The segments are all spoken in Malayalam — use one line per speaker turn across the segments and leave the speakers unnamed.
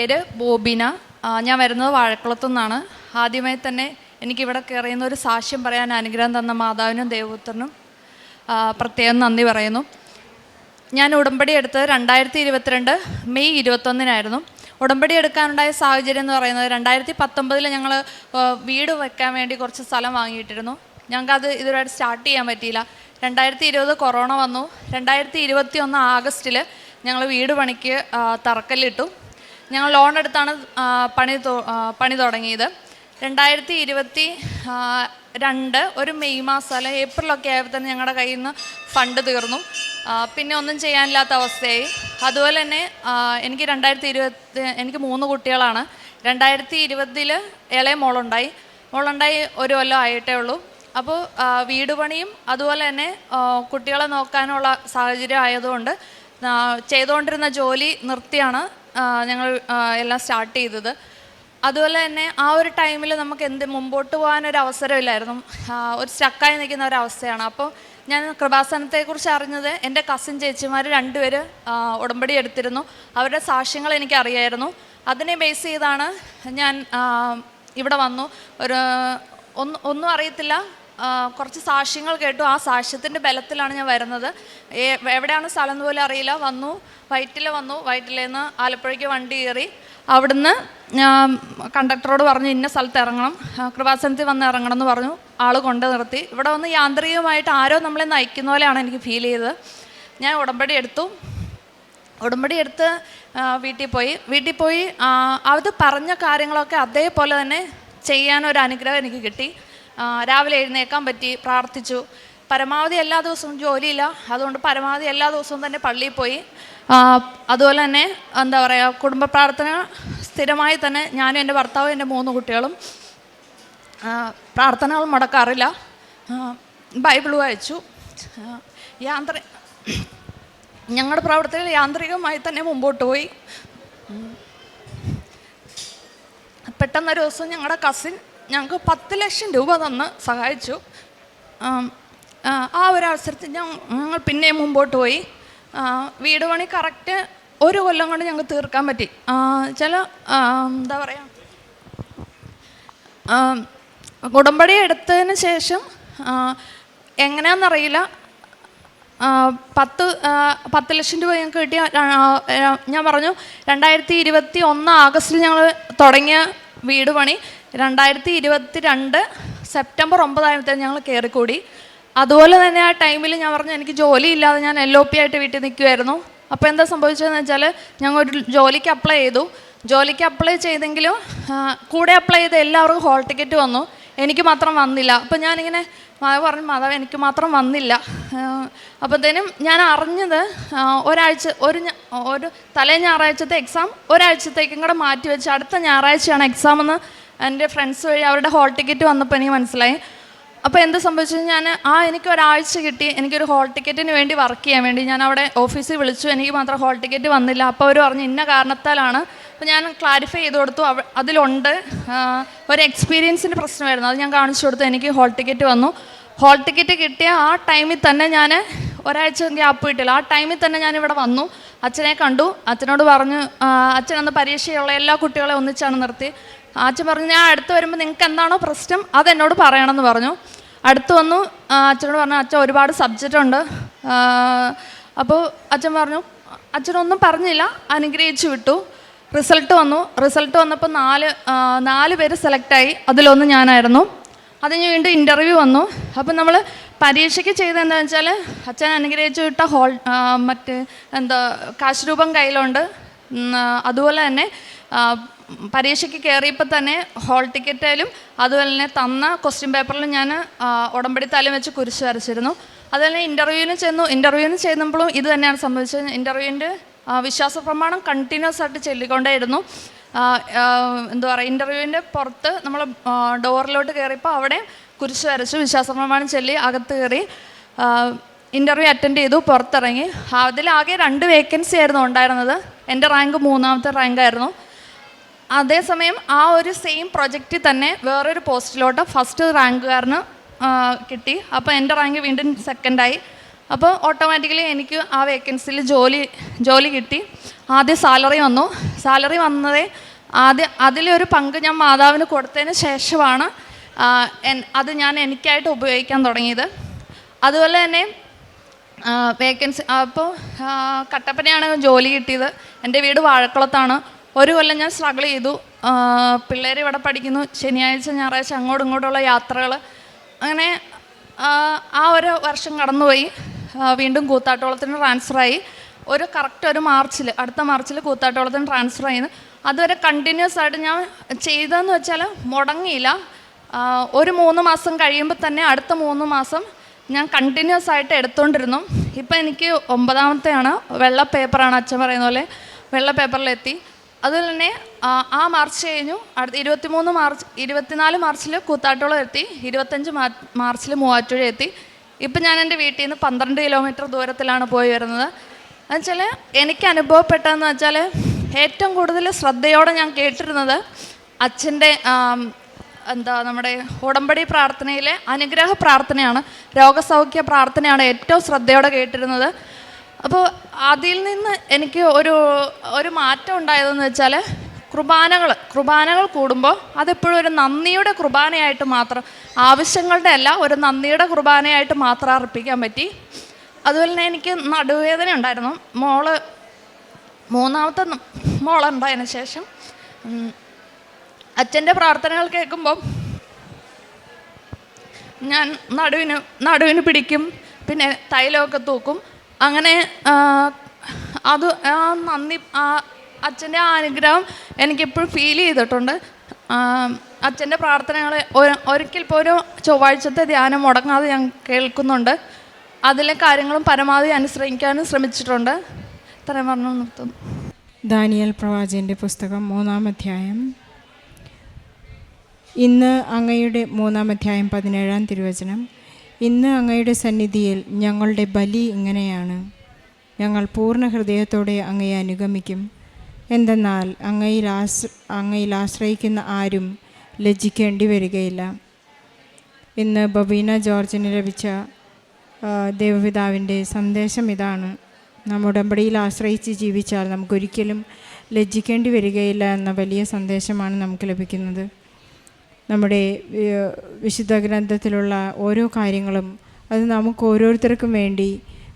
പേര് ബോബിന. ഞാൻ വരുന്നത് വാഴക്കുളത്തു നിന്നാണ്. ആദ്യമായി തന്നെ എനിക്കിവിടെ കയറിയുന്ന ഒരു സാക്ഷ്യം പറയാൻ അനുഗ്രഹം തന്ന മാതാവിനും ദേവപുത്രനും പ്രത്യേകം നന്ദി പറയുന്നു. ഞാൻ ഉടമ്പടി എടുത്തത് 2022 മെയ് 21 ഉടമ്പടി എടുക്കാനുണ്ടായ സാഹചര്യം എന്ന് പറയുന്നത് 2019 ഞങ്ങൾ വീട് വെക്കാൻ വേണ്ടി കുറച്ച് സ്ഥലം വാങ്ങിയിട്ടിരുന്നു. ഞങ്ങൾക്കത് ഇതുവരെയായിട്ട് സ്റ്റാർട്ട് ചെയ്യാൻ പറ്റിയില്ല. 2020 കൊറോണ വന്നു. 2021 ആഗസ്റ്റിൽ ഞങ്ങൾ വീട് പണിക്ക് തറക്കല്ലിട്ടു. ഞങ്ങൾ ലോൺ എടുത്താണ് പണി തുടങ്ങിയത്. 2022 ഒരു മെയ് മാസം അല്ല ഏപ്രിലൊക്കെ ആയപ്പോൾ തന്നെ ഞങ്ങളുടെ കയ്യിൽ നിന്ന് ഫണ്ട് തീർന്നു. പിന്നെ ഒന്നും ചെയ്യാനില്ലാത്ത അവസ്ഥയായി. അതുപോലെ തന്നെ എനിക്ക് 2020 എനിക്ക് 3 കുട്ടികളാണ്. 2020 ഇളയ മോളുണ്ടായി 1 കൊല്ലം ആയിട്ടേ ഉള്ളൂ. അപ്പോൾ വീട് പണിയും അതുപോലെ തന്നെ കുട്ടികളെ നോക്കാനുള്ള സാഹചര്യം ആയതുകൊണ്ട് ചെയ്തുകൊണ്ടിരുന്ന ജോലി നിർത്തിയാണ് ഞങ്ങൾ എല്ലാം സ്റ്റാർട്ട് ചെയ്തത്. അതുപോലെ തന്നെ ആ ഒരു ടൈമിൽ നമുക്ക് മുമ്പോട്ട് പോകാനൊരു അവസരമില്ലായിരുന്നു. ഒരു സ്റ്റക്കായി നിൽക്കുന്ന ഒരവസ്ഥയാണ്. അപ്പോൾ ഞാൻ കൃപാസനത്തെക്കുറിച്ച് അറിഞ്ഞത് എൻ്റെ കസിൻ ചേച്ചിമാർ 2 പേര് ഉടമ്പടി എടുത്തിരുന്നു. അവരുടെ സാക്ഷ്യങ്ങൾ എനിക്കറിയായിരുന്നു. അതിനെ ബേസ് ചെയ്താണ് ഞാൻ ഇവിടെ വന്നു. ഒന്നും അറിയത്തില്ല, കുറച്ച് സാക്ഷ്യങ്ങൾ കേട്ടു. ആ സാക്ഷ്യത്തിൻ്റെ ബലത്തിലാണ് ഞാൻ വരുന്നത്. എവിടെയാണ് സ്ഥലം എന്ന് പോലും അറിയില്ല. വൈറ്റിലേന്ന് ആലപ്പുഴയ്ക്ക് വണ്ടി കയറി. അവിടുന്ന് കണ്ടക്ടറോട് പറഞ്ഞു ഇന്ന സ്ഥലത്ത് ഇറങ്ങണം, കൃപാസനത്തിൽ വന്ന് ഇറങ്ങണം എന്ന് പറഞ്ഞു. ആൾ കൊണ്ട് നിർത്തി. ഇവിടെ വന്ന് യാന്ത്രികമായിട്ട് ആരോ നമ്മളെ നയിക്കുന്ന പോലെയാണ് എനിക്ക് ഫീൽ ചെയ്തത്. ഞാൻ ഉടമ്പടി എടുത്ത് വീട്ടിൽ പോയി അത് പറഞ്ഞ കാര്യങ്ങളൊക്കെ അതേപോലെ തന്നെ ചെയ്യാനൊരു അനുഗ്രഹം എനിക്ക് കിട്ടി. രാവിലെ എഴുന്നേക്കാൻ പറ്റി, പ്രാർത്ഥിച്ചു. പരമാവധി എല്ലാ ദിവസവും ജോലിയില്ല, അതുകൊണ്ട് പരമാവധി എല്ലാ ദിവസവും തന്നെ പള്ളിയിൽ പോയി. അതുപോലെ തന്നെ എന്താ പറയുക, കുടുംബ പ്രാർത്ഥന സ്ഥിരമായി തന്നെ ഞാനും എൻ്റെ ഭർത്താവും എൻ്റെ 3 കുട്ടികളും പ്രാർത്ഥനകൾ മുടക്കാറില്ല. ബൈബിൾ വായിച്ചു. ഞങ്ങളുടെ പ്രവർത്തനത്തിൽ യാന്ത്രികമായി തന്നെ മുമ്പോട്ട് പോയി. പെട്ടെന്നൊരു ദിവസം ഞങ്ങളുടെ കസിൻ ഞങ്ങൾക്ക് 10 ലക്ഷം രൂപ തന്ന് സഹായിച്ചു. ആ ഒരു അവസരത്തിൽ ഞങ്ങൾ പിന്നെയും മുമ്പോട്ട് പോയി. വീട് പണി കറക്റ്റ് 1 കൊല്ലം കൊണ്ട് ഞങ്ങൾക്ക് തീർക്കാൻ പറ്റി. എന്താ പറയുക, ഉടമ്പടി എടുത്തതിന് ശേഷം എങ്ങനെയാണെന്നറിയില്ല 10 ലക്ഷം രൂപ ഞങ്ങൾക്ക് കിട്ടിയ. ഞാൻ പറഞ്ഞു 2021 ആഗസ്റ്റിൽ ഞങ്ങൾ തുടങ്ങിയ വീട് പണി 2022 സെപ്റ്റംബർ 9 ആയപ്പോഴത്തേക്കും ഞങ്ങൾ കയറിക്കൂടി. അതുപോലെ തന്നെ ആ ടൈമിൽ ഞാൻ പറഞ്ഞു എനിക്ക് ജോലിയില്ലാതെ ഞാൻ LOP ആയിട്ട് വീട്ടിൽ നിൽക്കുമായിരുന്നു. അപ്പോൾ എന്താ സംഭവിച്ചതെന്ന് വെച്ചാൽ ഞങ്ങൾ ഒരു ജോലിക്ക് അപ്ലൈ ചെയ്തു. ജോലിക്ക് അപ്ലൈ ചെയ്തെങ്കിലും കൂടെ അപ്ലൈ ചെയ്ത എല്ലാവർക്കും ഹോൾ ടിക്കറ്റ് വന്നു, എനിക്ക് മാത്രം വന്നില്ല. അപ്പോൾ ഞാനിങ്ങനെ മാതാവ് എനിക്ക് മാത്രം വന്നില്ല. അപ്പോഴത്തേനും ഞാൻ അറിഞ്ഞത് ഒരു തലേ ഞായറാഴ്ചത്തെ എക്സാം ഒരാഴ്ചത്തേക്കും കൂടെ മാറ്റി വെച്ച് അടുത്ത ഞായറാഴ്ചയാണ് എക്സാം എന്ന് എൻ്റെ ഫ്രണ്ട്സ് വഴി അവരുടെ ഹോൾ ടിക്കറ്റ് വന്നപ്പോൾ എനിക്ക് മനസ്സിലായി. അപ്പോൾ എന്ത് സംഭവിച്ചത്, എനിക്ക് ഒരാഴ്ച കിട്ടി. എനിക്കൊരു ഹോൾ ടിക്കറ്റിന് വേണ്ടി വർക്ക് ചെയ്യാൻ വേണ്ടി ഞാൻ അവിടെ ഓഫീസിൽ വിളിച്ചു. എനിക്ക് മാത്രം ഹോൾ ടിക്കറ്റ് വന്നില്ല. അപ്പോൾ അവർ പറഞ്ഞു ഇന്ന കാരണത്താലാണ്. അപ്പോൾ ഞാൻ ക്ലാരിഫൈ ചെയ്ത് കൊടുത്തു. അതിലുണ്ട് ഒരു എക്സ്പീരിയൻസിൻ്റെ പ്രശ്നമായിരുന്നു, അത് ഞാൻ കാണിച്ചു കൊടുത്തു. എനിക്ക് ഹോൾ ടിക്കറ്റ് വന്നു. ഹോൾ ടിക്കറ്റ് കിട്ടിയ ആ ടൈമിൽ തന്നെ ഞാൻ ഒരാഴ്ച ഗ്യാപ്പ് കിട്ടില്ല. ആ ടൈമിൽ തന്നെ ഞാനിവിടെ വന്നു. അച്ഛനെ കണ്ടു. അച്ഛനോട് പറഞ്ഞു, അച്ഛൻ അന്ന് പരീക്ഷയുള്ള എല്ലാ കുട്ടികളെ ഒന്നിച്ചാണ് നിർത്തി. അച്ഛൻ പറഞ്ഞു ഞാൻ അടുത്ത് വരുമ്പോൾ നിങ്ങൾക്ക് എന്താണോ പ്രശ്നം അതെന്നോട് പറയണമെന്ന് പറഞ്ഞു. അടുത്ത് വന്നു. അച്ഛനോട് പറഞ്ഞു അച്ഛൻ ഒരുപാട് സബ്ജക്റ്റ് ഉണ്ട്. അപ്പോൾ അച്ഛൻ പറഞ്ഞു, അച്ഛനൊന്നും പറഞ്ഞില്ല, അനുഗ്രഹിച്ചു വിട്ടു. റിസൾട്ട് വന്നപ്പോൾ 4 പേര് സെലക്റ്റായി. അതിലൊന്ന് ഞാനായിരുന്നു. അതിന് വീണ്ടും ഇൻ്റർവ്യൂ വന്നു. അപ്പം നമ്മൾ പരീക്ഷയ്ക്ക് ചെയ്തതെന്താണെന്ന് വെച്ചാൽ അച്ഛൻ അനുഗ്രഹിച്ചു വിട്ട കാശ് രൂപം കയ്യിലുണ്ട്. അതുപോലെ തന്നെ പരീക്ഷയ്ക്ക് കയറിയപ്പോൾ തന്നെ ഹോൾ ടിക്കറ്റിലും അതുപോലെ തന്നെ തന്ന ക്വസ്റ്റ്യൻ പേപ്പറിലും ഞാൻ ഉടമ്പടി തലം വെച്ച് കുരിശ് വരച്ചിരുന്നു. അതുപോലെ തന്നെ ഇൻ്റർവ്യൂവിന് ചെന്നപ്പോഴും ഇത് തന്നെയാണ് സംഭവിച്ചത്. ഇൻ്റർവ്യൂവിൻ്റെ വിശ്വാസ പ്രമാണം കണ്ടിന്യൂസ് ആയിട്ട് ചൊല്ലിക്കൊണ്ടേയിരുന്നു. എന്താ പറയുക, ഇൻ്റർവ്യൂവിൻ്റെ പുറത്ത് നമ്മൾ ഡോറിലോട്ട് കയറിയപ്പോൾ അവിടെ കുരിശ് വരച്ചു, വിശ്വാസ പ്രമാണം ചൊല്ലി അകത്ത് കയറി ഇൻ്റർവ്യൂ അറ്റൻഡ് ചെയ്തു, പുറത്തിറങ്ങി. അതിലാകെ 2 വേക്കൻസി ആയിരുന്നു ഉണ്ടായിരുന്നത്. എൻ്റെ റാങ്ക് 3ാമത്തെ റാങ്കായിരുന്നു. അതേസമയം ആ ഒരു സെയിം പ്രൊജക്റ്റിൽ തന്നെ വേറൊരു പോസ്റ്റിലോട്ട് ഫസ്റ്റ് റാങ്കുകാരന് കിട്ടി. അപ്പോൾ എൻ്റെ റാങ്ക് വീണ്ടും സെക്കൻഡായി. അപ്പോൾ ഓട്ടോമാറ്റിക്കലി എനിക്ക് ആ വേക്കൻസിയിൽ ജോലി കിട്ടി. ആദ്യം സാലറി വന്നതേ അതിലൊരു പങ്ക് ഞാൻ മാതാവിന് കൊടുത്തതിന് ശേഷമാണ് അത് ഞാൻ എനിക്കായിട്ട് ഉപയോഗിക്കാൻ തുടങ്ങിയത്. അതുപോലെ തന്നെ വേക്കൻസി അപ്പോൾ കട്ടപ്പനയാണ് ജോലി കിട്ടിയത്. എൻ്റെ വീട് വാഴക്കുളത്താണ്. ഒരു കൊല്ലം ഞാൻ സ്ട്രഗിൾ ചെയ്തു. പിള്ളേർ ഇവിടെ പഠിക്കുന്നു, ശനിയാഴ്ച ഞായറാഴ്ച അങ്ങോട്ടും ഇങ്ങോട്ടുള്ള യാത്രകൾ, അങ്ങനെ ആ ഒരു വർഷം കടന്നുപോയി. വീണ്ടും കൂത്താട്ടോളത്തിന് ട്രാൻസ്ഫറായി. അടുത്ത മാർച്ചിൽ കൂത്താട്ടോളത്തിന് ട്രാൻസ്ഫർ ചെയ്യുന്നു. അതുവരെ കണ്ടിന്യൂസ് ആയിട്ട് ഞാൻ ചെയ്തതെന്ന് വെച്ചാൽ മുടങ്ങിയില്ല. ഒരു 3 മാസം കഴിയുമ്പോൾ തന്നെ അടുത്ത 3 മാസം ഞാൻ കണ്ടിന്യൂസ് ആയിട്ട് എടുത്തുകൊണ്ടിരുന്നു. ഇപ്പം എനിക്ക് 9ാമത്തെയാണ്. വെള്ള പേപ്പറാണ്, അച്ഛൻ പറയുന്ന പോലെ വെള്ള പേപ്പറിലെത്തി. അതുപോലെ തന്നെ ആ മാർച്ച് കഴിഞ്ഞു. അടുത്ത 24 മാർച്ചിൽ കൂത്താട്ടോളം എത്തി. 25 മാർച്ചിൽ മൂവാറ്റുപുഴ എത്തി. ഇപ്പം ഞാൻ എൻ്റെ വീട്ടിൽ നിന്ന് 12 കിലോമീറ്റർ ദൂരത്തിലാണ് പോയി വരുന്നത്. എന്നുവെച്ചാൽ എനിക്ക് അനുഭവപ്പെട്ടതെന്ന് വെച്ചാൽ ഏറ്റവും കൂടുതൽ ശ്രദ്ധയോടെ ഞാൻ കേട്ടിരുന്നത് അച്ഛൻ്റെ നമ്മുടെ ഉടമ്പടി പ്രാർത്ഥനയിലെ അനുഗ്രഹ പ്രാർത്ഥനയാണ്, രോഗസൗഖ്യ പ്രാർത്ഥനയാണ് ഏറ്റവും ശ്രദ്ധയോടെ കേട്ടിരുന്നത്. അപ്പോൾ അതിൽ നിന്ന് എനിക്ക് ഒരു മാറ്റം ഉണ്ടായതെന്ന് വെച്ചാൽ കുർബാനകൾ കൂടുമ്പോൾ അതെപ്പോഴും ഒരു നന്ദിയുടെ കുർബാനയായിട്ട് മാത്രം, ആവശ്യങ്ങളുടെ അല്ല, ഒരു നന്ദിയുടെ കുർബാനയായിട്ട് മാത്രം അർപ്പിക്കാൻ പറ്റി. അതുപോലെ തന്നെ എനിക്ക് നടുവേദന ഉണ്ടായിരുന്നു. 3ാമത്തെ മോളുണ്ടായതിനു ശേഷം അച്ഛൻ്റെ പ്രാർത്ഥനകൾ കേൾക്കുമ്പോൾ ഞാൻ നടുവിന് പിടിക്കും, പിന്നെ തൈലമൊക്കെ തൂക്കും. അങ്ങനെ അത് നന്ദി, അച്ഛൻ്റെ അനുഗ്രഹം എനിക്കെപ്പോഴും ഫീൽ ചെയ്തിട്ടുണ്ട്. അച്ഛൻ്റെ പ്രാർത്ഥനകൾ ഒരിക്കൽ പോലും ചൊവ്വാഴ്ചത്തെ ധ്യാനം മുടങ്ങാതെ ഞാൻ കേൾക്കുന്നുണ്ട്. അതിലെ കാര്യങ്ങളും പരമാവധി അനുസരിക്കാനും ശ്രമിച്ചിട്ടുണ്ട്. ഇത്രയും പറഞ്ഞു നിർത്തുന്നു.
ദാനിയേൽ പ്രവാചകൻ്റെ പുസ്തകം 3-ാം അധ്യായം. ഇന്ന് അങ്ങയുടെ 3-ാം അധ്യായം 17-ാം തിരുവചനം. ഇന്ന് അങ്ങയുടെ സന്നിധിയിൽ ഞങ്ങളുടെ ബലി ഇങ്ങനെയാണ്: ഞങ്ങൾ പൂർണ്ണ ഹൃദയത്തോടെ അങ്ങയെ അനുഗമിക്കും. എന്തെന്നാൽ അങ്ങയിൽ ആശ്രയിക്കുന്ന ആരും ലജ്ജിക്കേണ്ടി വരികയില്ല. ഇന്ന് ബബീന ജോർജിന് ലഭിച്ച ദൈവപിതാവിൻ്റെ സന്ദേശം ഇതാണ്: നാം ഉടമ്പടിയിൽ ആശ്രയിച്ച് ജീവിച്ചാൽ നമുക്കൊരിക്കലും ലജ്ജിക്കേണ്ടി വരികയില്ല എന്ന വലിയ സന്ദേശമാണ് നമുക്ക് ലഭിക്കുന്നത്. നമ്മുടെ വിശുദ്ധ ഗ്രന്ഥത്തിലുള്ള ഓരോ കാര്യങ്ങളും അത് നമുക്ക് ഓരോരുത്തർക്കും വേണ്ടി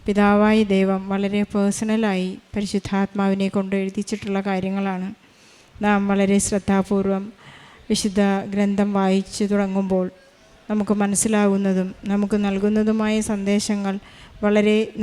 പിതാവായ ദൈവം വളരെ പേഴ്സണലായി പരിശുദ്ധാത്മാവിനെ കൊണ്ട് എഴുതിച്ചിട്ടുള്ള കാര്യങ്ങളാണ്. നാം വളരെ ശ്രദ്ധാപൂർവം വിശുദ്ധ ഗ്രന്ഥം വായിച്ചു തുടങ്ങുമ്പോൾ നമുക്ക് മനസ്സിലാകുന്നതും നമുക്ക് നൽകുന്നതുമായ സന്ദേശങ്ങൾ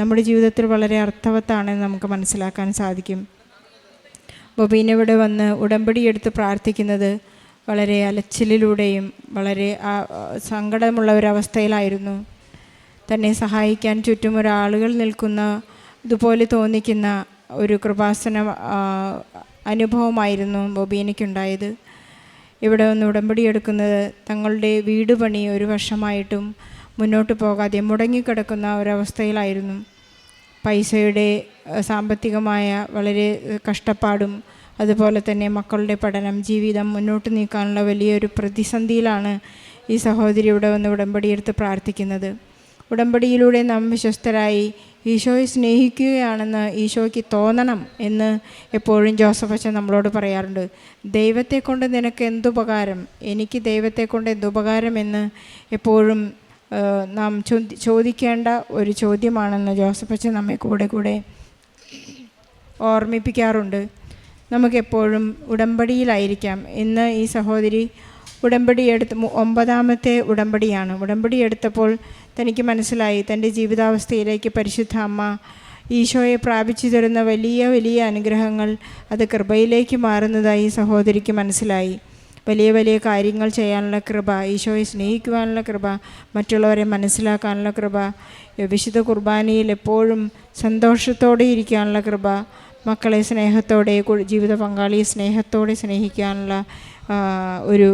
നമ്മുടെ ജീവിതത്തിൽ വളരെ അർത്ഥവത്താണെന്ന് നമുക്ക് മനസ്സിലാക്കാൻ സാധിക്കും. ബൊബീനവിടെ വന്ന് ഉടമ്പടി എടുത്ത് പ്രാർത്ഥിക്കുന്നത് വളരെ അലച്ചിലൂടെയും വളരെ സങ്കടമുള്ള ഒരവസ്ഥയിലായിരുന്നു. തന്നെ സഹായിക്കാൻ ചുറ്റും ഒരാളുകൾ നിൽക്കുന്ന ഇതുപോലെ തോന്നിക്കുന്ന ഒരു കൃപാസന അനുഭവമായിരുന്നു ബൊബീനയ്ക്കുണ്ടായത്. ഇവിടെ വന്ന് ഉടമ്പടി എടുക്കുന്നത് തങ്ങളുടെ വീട് പണി 1 വർഷമായിട്ടും മുന്നോട്ട് പോകാതെ മുടങ്ങിക്കിടക്കുന്ന ഒരവസ്ഥയിലായിരുന്നു. പൈസയുടെ സാമ്പത്തികമായ വളരെ കഷ്ടപ്പാടും അതുപോലെ തന്നെ മക്കളുടെ പഠനം, ജീവിതം മുന്നോട്ട് നീക്കാനുള്ള വലിയൊരു പ്രതിസന്ധിയിലാണ് ഈ സഹോദരി ഇവിടെ വന്ന് ഉടമ്പടിയെടുത്ത് പ്രാർത്ഥിക്കുന്നത്. ഉടമ്പടിയിലൂടെ നാം വിശ്വസ്തരായി ഈശോയെ സ്നേഹിക്കുകയാണെന്ന് ഈശോയ്ക്ക് തോന്നണം എന്ന് എപ്പോഴും ജോസഫ് അച്ഛൻ നമ്മളോട് പറയാറുണ്ട്. ദൈവത്തെക്കൊണ്ട് നിനക്ക് എന്തുപകാരം, എനിക്ക് ദൈവത്തെക്കൊണ്ട് എന്തുപകാരം എന്ന് എപ്പോഴും നാം ചോദിക്കേണ്ട ഒരു ചോദ്യമാണെന്ന് ജോസഫ് അച്ഛൻ നമ്മെ കൂടെ ഓർമ്മിപ്പിക്കാറുണ്ട്. നമുക്കെപ്പോഴും ഉടമ്പടിയിലായിരിക്കാം. ഇന്ന് ഈ സഹോദരി ഉടമ്പടി എടുത്ത് 9ാമത്തെ ഉടമ്പടിയാണ്. ഉടമ്പടി എടുത്തപ്പോൾ തനിക്ക് മനസ്സിലായി തൻ്റെ ജീവിതാവസ്ഥയിലേക്ക് പരിശുദ്ധ അമ്മ ഈശോയെ പ്രാപിച്ചു തരുന്ന വലിയ വലിയ അനുഗ്രഹങ്ങൾ അത് കൃപയിലേക്ക് മാറുന്നതായി സഹോദരിക്ക് മനസ്സിലായി. വലിയ വലിയ കാര്യങ്ങൾ ചെയ്യാനുള്ള കൃപ, ഈശോയെ സ്നേഹിക്കുവാനുള്ള കൃപ, മറ്റുള്ളവരെ മനസ്സിലാക്കാനുള്ള കൃപ, വിശുദ്ധ കുർബാനയിൽ എപ്പോഴും സന്തോഷത്തോടെ ഇരിക്കാനുള്ള കൃപ, മക്കളെ സ്നേഹത്തോടെ, ജീവിത പങ്കാളിയെ സ്നേഹത്തോടെ സ്നേഹിക്കാനുള്ള ഒരു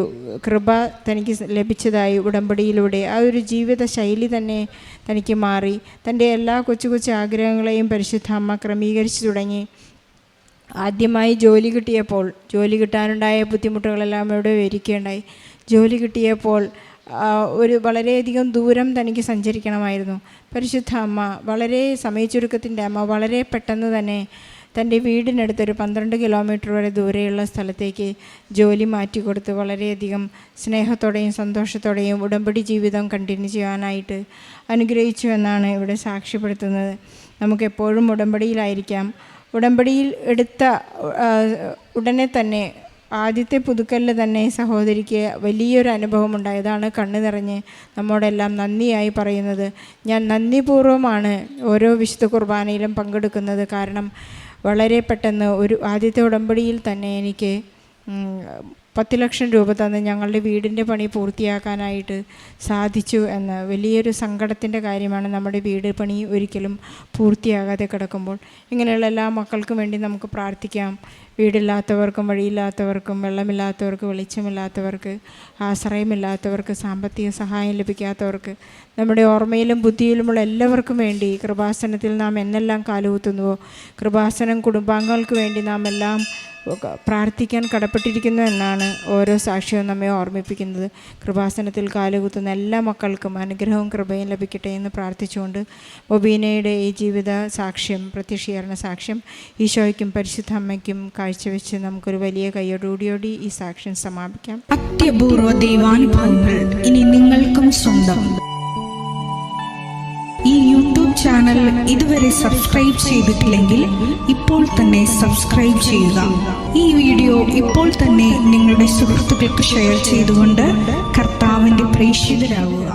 കൃപ തനിക്ക് ലഭിച്ചതായി ഉടമ്പടിയിലൂടെ ആ ഒരു ജീവിത ശൈലി തന്നെ തനിക്ക് മാറി. തൻ്റെ എല്ലാ കൊച്ചു കൊച്ചു ആഗ്രഹങ്ങളെയും പരിശുദ്ധ അമ്മ ക്രമീകരിച്ചു തുടങ്ങി. ആദ്യമായി ജോലി കിട്ടിയപ്പോൾ ജോലി കിട്ടാനുണ്ടായ ബുദ്ധിമുട്ടുകളെല്ലാം ഇവിടെ വിവരിക്കുകയുണ്ടായി. ജോലി കിട്ടിയപ്പോൾ ഒരു വളരെയധികം ദൂരം തനിക്ക് സഞ്ചരിക്കണമായിരുന്നു. പരിശുദ്ധ അമ്മ വളരെ സമയച്ചുരുക്കത്തിൻ്റെ അമ്മ വളരെ പെട്ടെന്ന് തന്നെ തൻ്റെ വീടിനടുത്തൊരു 12 കിലോമീറ്റർ വരെ ദൂരെയുള്ള സ്ഥലത്തേക്ക് ജോലി മാറ്റിക്കൊടുത്ത് വളരെയധികം സ്നേഹത്തോടെയും സന്തോഷത്തോടെയും ഉടമ്പടി ജീവിതം കണ്ടിന്യൂ ചെയ്യാനായിട്ട് അനുഗ്രഹിച്ചു എന്നാണ് ഇവിടെ സാക്ഷ്യപ്പെടുത്തുന്നത്. നമുക്കെപ്പോഴും ഉടമ്പടിയിലായിരിക്കാം. ഉടമ്പടിയിൽ എടുത്ത ഉടനെ തന്നെ ആദ്യത്തെ പുതുക്കലിൽ തന്നെ സഹോദരിക്ക് വലിയൊരു അനുഭവം ഉണ്ടായതാണ്. കണ്ണു നിറഞ്ഞ് നമ്മോടെല്ലാം നന്ദിയായി പറയുന്നത്. ഞാൻ നന്ദിപൂർവ്വമാണ് ഓരോ വിശുദ്ധ കുർബാനയിലും പങ്കെടുക്കുന്നത്. കാരണം വളരെ പെട്ടെന്ന് ആദ്യത്തെ ഉടമ്പടിയിൽ തന്നെ എനിക്ക് 10 ലക്ഷം രൂപ തന്ന് ഞങ്ങളുടെ വീടിൻ്റെ പണി പൂർത്തിയാക്കാനായിട്ട് സാധിച്ചു എന്ന് വലിയൊരു സങ്കടത്തിൻ്റെ കാര്യമാണ്. നമ്മുടെ വീട് പണി ഒരിക്കലും പൂർത്തിയാകാതെ കിടക്കുമ്പോൾ ഇങ്ങനെയുള്ള എല്ലാ മക്കൾക്കും വേണ്ടി നമുക്ക് പ്രാർത്ഥിക്കാം. വീടില്ലാത്തവർക്കും വഴിയില്ലാത്തവർക്കും വെള്ളമില്ലാത്തവർക്ക് വെളിച്ചമില്ലാത്തവർക്ക് ആശ്രയമില്ലാത്തവർക്ക് സാമ്പത്തിക സഹായം ലഭിക്കാത്തവർക്ക് നമ്മുടെ ഓർമ്മയിലും ബുദ്ധിയിലുമുള്ള എല്ലാവർക്കും വേണ്ടി കൃപാസനത്തിൽ നാം എന്നെല്ലാം കാലുകുത്തുന്നുവോ കൃപാസനം കുടുംബാംഗങ്ങൾക്ക് വേണ്ടി നാം എല്ലാം പ്രാർത്ഥിക്കാൻ കടപ്പെട്ടിരിക്കുന്നു എന്നാണ് ഓരോ സാക്ഷ്യവും നമ്മെ ഓർമ്മിപ്പിക്കുന്നത്. കൃപാസനത്തിൽ കാലുകുത്തുന്ന എല്ലാ മക്കൾക്കും അനുഗ്രഹവും കൃപയും ലഭിക്കട്ടെ എന്ന് പ്രാർത്ഥിച്ചുകൊണ്ട് ബൊബീനയുടെ ഈ ജീവിത സാക്ഷ്യം, പ്രത്യക്ഷീകരണ സാക്ഷ്യം ഈശോയ്ക്കും പരിശുദ്ധ അമ്മയ്ക്കും കാഴ്ചവെച്ച് നമുക്കൊരു വലിയ കയ്യോടുകൂടിയോടി ഈ സാക്ഷ്യം സമാപിക്കാം.
അത്യപൂർവ ദൈവാനുഭവങ്ങൾ ഇനി നിങ്ങൾക്കും സ്വന്തം. ഈ യൂട്യൂബ് ചാനൽ ഇതുവരെ സബ്സ്ക്രൈബ് ചെയ്തിട്ടില്ലെങ്കിൽ ഇപ്പോൾ തന്നെ സബ്സ്ക്രൈബ് ചെയ്യുക. ഈ വീഡിയോ ഇപ്പോൾ തന്നെ നിങ്ങളുടെ സുഹൃത്തുക്കൾക്ക് ഷെയർ ചെയ്തുകൊണ്ട് കർത്താവിൻ്റെ പ്രേക്ഷിതരാകുക.